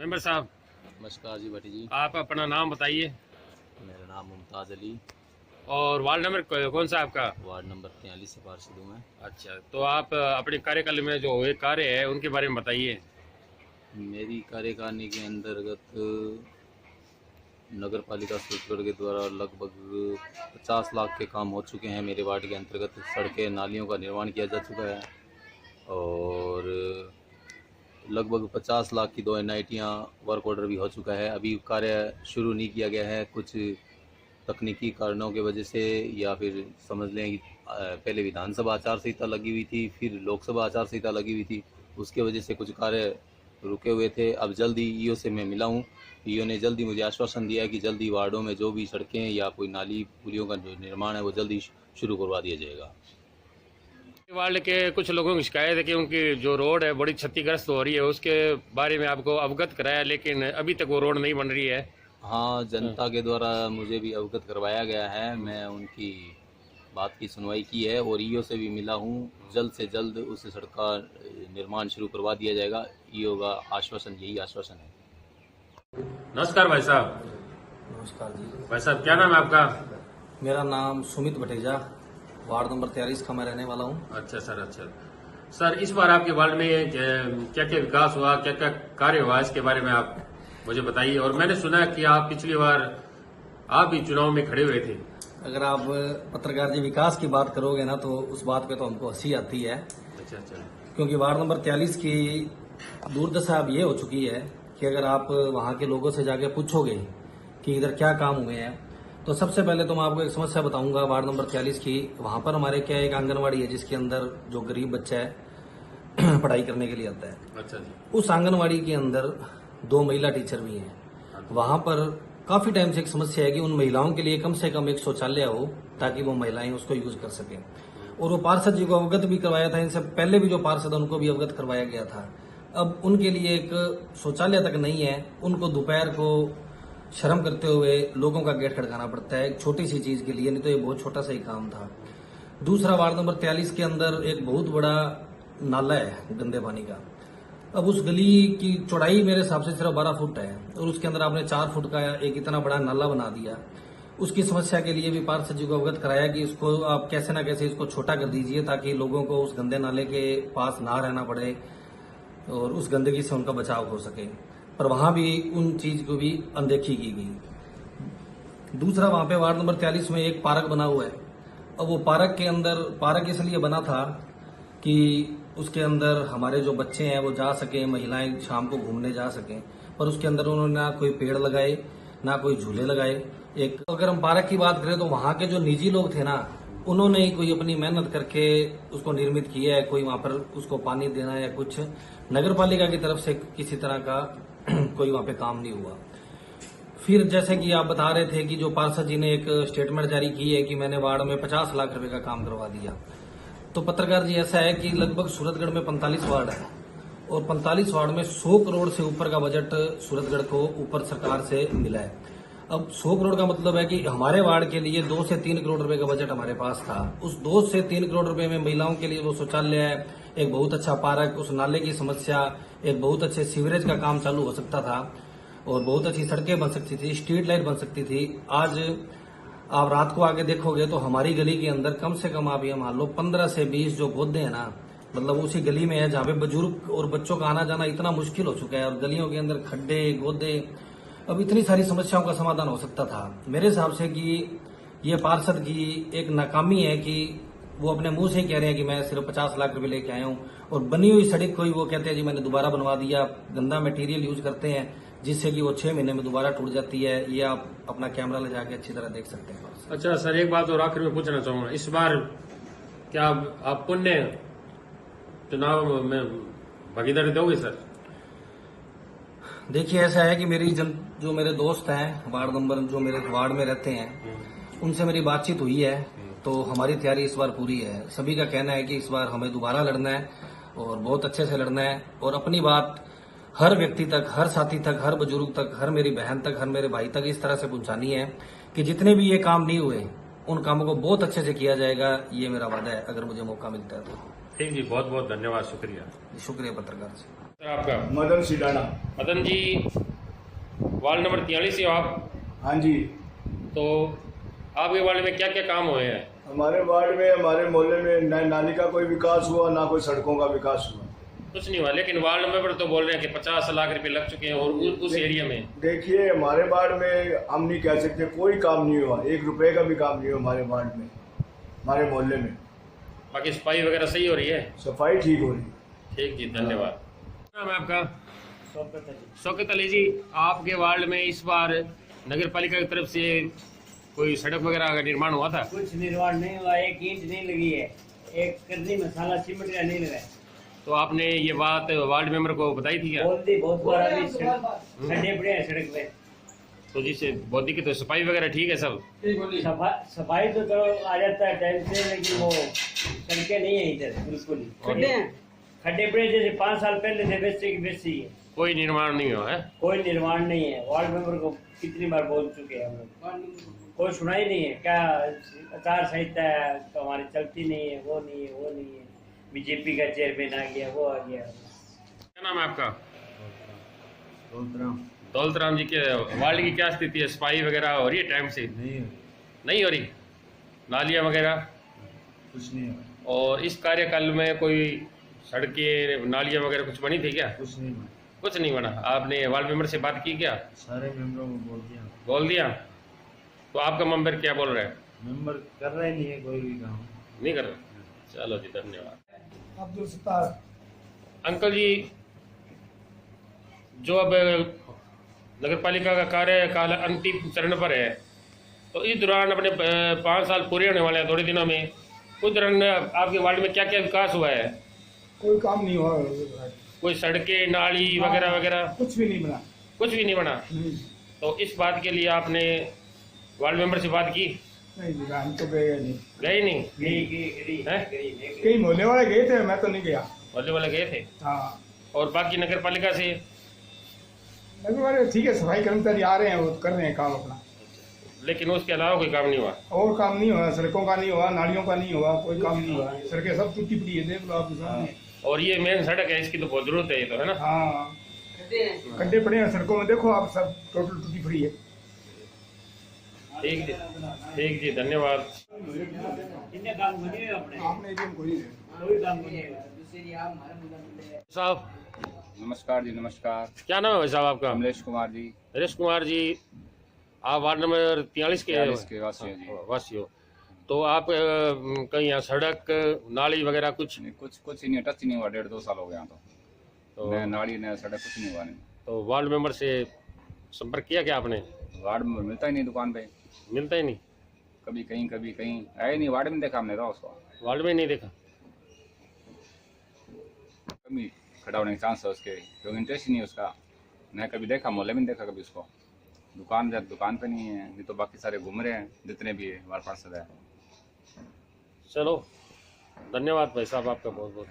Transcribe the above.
Member साहब, नमस्कार जी भट्टी जी। आप अपना नाम बताइए मेरा नाम मुमताज़ अली, और वार्ड नंबर कौन सा आपका? वार्ड नंबर 43 से पार्षद हूँ मैं। अच्छा, तो आप अपने कार्यकाल में जो हुए कार्य है उनके बारे में बताइए। मेरी कार्यकारिणी के अंतर्गत नगर पालिका सूत्रगढ़ के द्वारा लगभग 50 लाख के काम हो चुके हैं। मेरे वार्ड के अंतर्गत सड़कें नालियों का निर्माण किया जा चुका है और लगभग 50 लाख की 2 NITयाँ वर्क ऑर्डर भी हो चुका है। अभी कार्य शुरू नहीं किया गया है, कुछ तकनीकी कारणों की वजह से, या फिर समझ लें कि पहले विधानसभा आचार संहिता लगी हुई थी, फिर लोकसभा आचार संहिता लगी हुई थी, उसके वजह से कुछ कार्य रुके हुए थे। अब जल्दी ईओ से मैं मिला हूँ। ईओ ने जल्दी मुझे आश्वासन दिया है कि जल्दी वार्डों में जो भी सड़कें या कोई नाली पुलियों का जो निर्माण है वो जल्दी शुरू करवा दिया जाएगा। वार्ड के कुछ लोगों की शिकायत है कि उनकी जो रोड है बड़ी क्षतिग्रस्त हो रही है, उसके बारे में आपको अवगत कराया, लेकिन अभी तक वो रोड नहीं बन रही है। हाँ, जनता के द्वारा मुझे भी अवगत करवाया गया है। मैं उनकी बात की सुनवाई की है और ईओ से भी मिला हूँ। जल्द से जल्द उस सड़क का निर्माण शुरू करवा दिया जाएगा। ईओ का आश्वासन, यही आश्वासन है। नमस्कार भाई साहब। नमस्कार जी। भाई साहब, क्या नाम है आपका? मेरा नाम सुमित भटेजा, वार्ड नंबर 43 का मैं रहने वाला हूँ। अच्छा सर, अच्छा सर, इस बार आपके वार्ड में क्या क्या विकास हुआ, क्या क्या कार्य हुआ, इसके बारे में आप मुझे बताइए। और मैंने सुना कि आप पिछली बार आप भी चुनाव में खड़े हुए थे। अगर आप पत्रकार जी विकास की बात करोगे ना तो उस बात पे तो हमको हंसी आती है, अच्छा अच्छा। क्योंकि वार्ड नंबर 43 की दुर्दशा अब ये हो चुकी है कि अगर आप वहाँ के लोगों से जाके पूछोगे कि इधर क्या काम हुए हैं, तो सबसे पहले तो मैं आपको एक समस्या बताऊंगा वार्ड नंबर 43 की। वहाँ पर हमारे क्या एक आंगनवाड़ी है जिसके अंदर जो गरीब बच्चा है पढ़ाई करने के लिए आता है। अच्छा जी। उस आंगनवाड़ी के अंदर 2 महिला टीचर भी हैं। वहां पर काफी टाइम से एक समस्या है कि उन महिलाओं के लिए कम से कम एक शौचालय हो ताकि वो महिलाएं उसको यूज कर सकें। और वो पार्षद जी को अवगत भी करवाया था, इनसे पहले भी जो पार्षद उनको भी अवगत करवाया गया था। अब उनके लिए एक शौचालय तक नहीं है, उनको दोपहर को शर्म करते हुए लोगों का गेट खड़काना पड़ता है एक छोटी सी चीज के लिए, नहीं तो ये बहुत छोटा सा ही काम था। दूसरा, वार्ड नंबर 43 के अंदर एक बहुत बड़ा नाला है गंदे पानी का। अब उस गली की चौड़ाई मेरे हिसाब से सिर्फ 12 फुट है और उसके अंदर आपने 4 फुट का एक इतना बड़ा नाला बना दिया। उसकी समस्या के लिए भी पार्षद जी को अवगत कराया कि इसको आप कैसे ना कैसे इसको छोटा कर दीजिए ताकि लोगों को उस गंदे नाले के पास ना रहना पड़े और उस गंदगी से उनका बचाव हो सके। पर वहां भी उन चीज को भी अनदेखी की गई। दूसरा, वहां पे वार्ड नंबर 43 में एक पार्क बना हुआ है। अब वो पार्क के अंदर, पार्क इसलिए बना था कि उसके अंदर हमारे जो बच्चे हैं वो जा सके, महिलाएं शाम को घूमने जा सकें, पर उसके अंदर उन्होंने ना कोई पेड़ लगाए ना कोई झूले लगाए। एक अगर हम पार्क की बात करें तो वहां के जो निजी लोग थे ना, उन्होंने ही कोई अपनी मेहनत करके उसको निर्मित किया है। कोई वहां पर उसको पानी देना या कुछ नगर पालिका की तरफ से किसी तरह का कोई वहां पे काम नहीं हुआ। फिर जैसे कि आप बता रहे थे कि जो पार्षद जी ने एक स्टेटमेंट जारी की है कि मैंने वार्ड में 50 लाख रुपए का काम करवा दिया, तो पत्रकार जी ऐसा है कि लगभग सूरतगढ़ में 45 वार्ड है और 45 वार्ड में 100 करोड़ से ऊपर का बजट सूरतगढ़ को ऊपर सरकार से मिला है। अब 100 करोड़ का मतलब है कि हमारे वार्ड के लिए 2 से 3 करोड़ रुपए का बजट हमारे पास था। उस 2 से 3 करोड़ रुपए में महिलाओं के लिए वो शौचालय है, एक बहुत अच्छा पार्क, उस नाले की समस्या, एक बहुत अच्छे सीवरेज का काम चालू हो सकता था और बहुत अच्छी सड़कें बन सकती थी, स्ट्रीट लाइट बन सकती थी। आज आप रात को आके देखोगे तो हमारी गली के अंदर कम से कम आप ये मान लो 15 से 20 जो गोदे हैं ना, मतलब उसी गली में है जहाँ पे बुजुर्ग और बच्चों का आना जाना इतना मुश्किल हो चुका है और गलियों के अंदर खड्डे गोदे। अब इतनी सारी समस्याओं का समाधान हो सकता था। मेरे हिसाब से कि ये पार्षद की एक नाकामी है कि वो अपने मुंह से ही कह रहे हैं कि मैं सिर्फ 50 लाख रुपए लेके आया हूँ और बनी हुई सड़क को ही वो कहते हैं जी मैंने दोबारा बनवा दिया। गंदा मटेरियल यूज करते हैं जिससे कि वो 6 महीने में दोबारा टूट जाती है। ये आप अपना कैमरा ले जाके अच्छी तरह देख सकते हैं। अच्छा सर, एक बात और आखिर में पूछना चाहूंगा, इस बार क्या आप पुण्य चुनाव में भागीदारी दोगे सर? देखिए, ऐसा है कि जो मेरे दोस्त हैं वार्ड नंबर, जो मेरे वार्ड में रहते हैं, उनसे मेरी बातचीत हुई है तो हमारी तैयारी इस बार पूरी है। सभी का कहना है कि इस बार हमें दोबारा लड़ना है और बहुत अच्छे से लड़ना है और अपनी बात हर व्यक्ति तक, हर साथी तक, हर बुजुर्ग तक, हर मेरी बहन तक, हर मेरे भाई तक इस तरह से पहुंचानी है कि जितने भी ये काम नहीं हुए उन कामों को बहुत अच्छे से किया जाएगा। ये मेरा वादा है अगर मुझे मौका मिलता है तो। ठीक जी, बहुत बहुत धन्यवाद, शुक्रिया। शुक्रिया पत्रकार से। सर आपका मदन सिडाना। मदन जी, वार्ड नंबर 43 से हो आप? हाँ जी। तो आपके वार्ड में क्या क्या काम हुए हैं? हमारे वार्ड में, हमारे मोहल्ले में न नाली का कोई विकास हुआ, ना कोई सड़कों का विकास हुआ। कुछ नहीं हुआ, लेकिन वार्ड मेंबर तो बोल रहे हैं कि 50 लाख रुपए लग चुके हैं और उस एरिया में। देखिए, हमारे वार्ड में हम नहीं कह सकते कोई काम नहीं हुआ, 1 रुपए का भी काम नहीं हुआ हमारे वार्ड में, हमारे मोहल्ले में। बाकी सफाई वगैरह सही हो रही है? सफाई ठीक हो रही है। ठीक जी, धन्यवाद। नाम है आपका? शौकत अली जी, आपके वार्ड में इस बार नगर पालिका की तरफ से कोई सड़क वगैरह का निर्माण हुआ था? कुछ निर्माण नहीं हुआ, एक ईंट नहीं लगी है, एक कद्दी मसाला सीमेंट का नहीं लगा है। तो आपने ये बात वार्ड मेंबर को बताई थी क्या? बोल दी बहुत बार, अभी खड्डे पड़े हैं सड़क पे। तो जिससे बॉडी की तो सफाई वगैरह ठीक है सब? सफाई तो चलो आ जाता है टाइम से, लेकिन वो सड़कें नहीं है इधर बिल्कुल ही। खड्डे पड़े जैसे 5 साल पहले थे, वैसे की वैसे ही है। कोई निर्माण नहीं हुआ है? कोई निर्माण नहीं है। वार्ड मेंबर को कितनी बार बोल चुके हैं हम लोग, कोई सुनाई नहीं है। क्या आचार संहिता है तो हमारी चलती नहीं है, वो नहीं है, वो नहीं है। बीजेपी का चेयरमैन आ गया, वो आ गया। क्या नाम है आपका? दौलत राम जी, के वार्ड की क्या स्थिति है? सफाई वगैरह हो रही है टाइम से? नहीं हो रही। नालियाँ वगैरह कुछ नहीं हुआ। और इस कार्यकाल में कोई सड़कें नालियाँ वगैरह कुछ बनी थी क्या? कुछ नहीं हुआ। कुछ नहीं बना। आपने वार्ड मेंबर से बात की क्या? सारे मेंबरों को बोल दिया। बोल दिया? तो आपका मेंबर क्या बोल रहा है? मेंबर कर रहे नहीं है कोई भी काम। नहीं कर रहे? चलो जी, धन्यवाद। अब्दुल सत्तार। अंकल जी, जो अब नगर पालिका का कार्यकाल अंतिम चरण पर है, तो इस दौरान अपने 5 साल पूरे होने वाले हैं थोड़े दिनों में, उस दौरान आपके वार्ड में क्या क्या विकास हुआ है? कोई काम नहीं हुआ। कोई सड़कें, नाली वगैरह वगैरह कुछ भी नहीं बना। कुछ भी नहीं बना? तो इस बात के लिए आपने वार्ड मेंबर से बात की? नहीं जी, हम तो गए नहीं। गए नहीं? हैं? कई मोहल्ले वाले गए थे, मैं तो नहीं गया। मोहल्ले वाले गए थे? हाँ। और बाकी नगर पालिका से? नगर वाले ठीक है, सफाई कर्मचारी आ रहे हैं, वो कर रहे हैं काम अपना। लेकिन उसके अलावा कोई काम नहीं हुआ? और काम नहीं हुआ, सड़कों का नहीं हुआ, नालियों का नहीं हुआ, कोई काम नहीं हुआ। सड़कें सब टूटी पड़ी है, देख लो आपके सामने। और ये मेन सड़क है, इसकी तो बहुत जरूरत है, ये तो है ना? हाँ, खड्डे पड़े हैं सड़कों में, देखो आप, सब टोटल टूटी पड़ी है। ठीक जी, ठीक जी, धन्यवाद। इतने काम बने अपने, आपने कोई कोई काम नहीं है। साहब, नमस्कार जी, नमस्कार। क्या नाम है भाई साहब आपका? कमलेश कुमार जी। नरेश कुमार जी, आप वार्ड नंबर 43 के 43 के वासी हैं जी। वासी हो। तो आप कहीं यहाँ सड़क, नाली वगैरह कुछ? नहीं, कुछ ही नहीं, टच ही नहीं हुआ, 1.5-2 साल हो गया यहाँ तो। न नाली न सड़क, कुछ नहीं हुआ। नहीं तो वार्ड मेंबर से संपर्क किया क्या आपने? वार्ड में मिलता ही नहीं, दुकान पे मिलता ही नहीं? कभी कहीं आए नहीं, वार्ड में देखा हमने तो उसको। वार्ड में नहीं देखा? कभी खड़ा होने के चांस है उसके, क्योंकि इंटरेस्ट ही नहीं उसका। न कभी देखा, मोहल्ले में देखा कभी उसको। दुकान पे नहीं है, नहीं तो बाकी सारे घूम रहे हैं जितने भी है वार्ड पार्षद है। चलो, धन्यवाद भाई साहब आपका बहुत बहुत।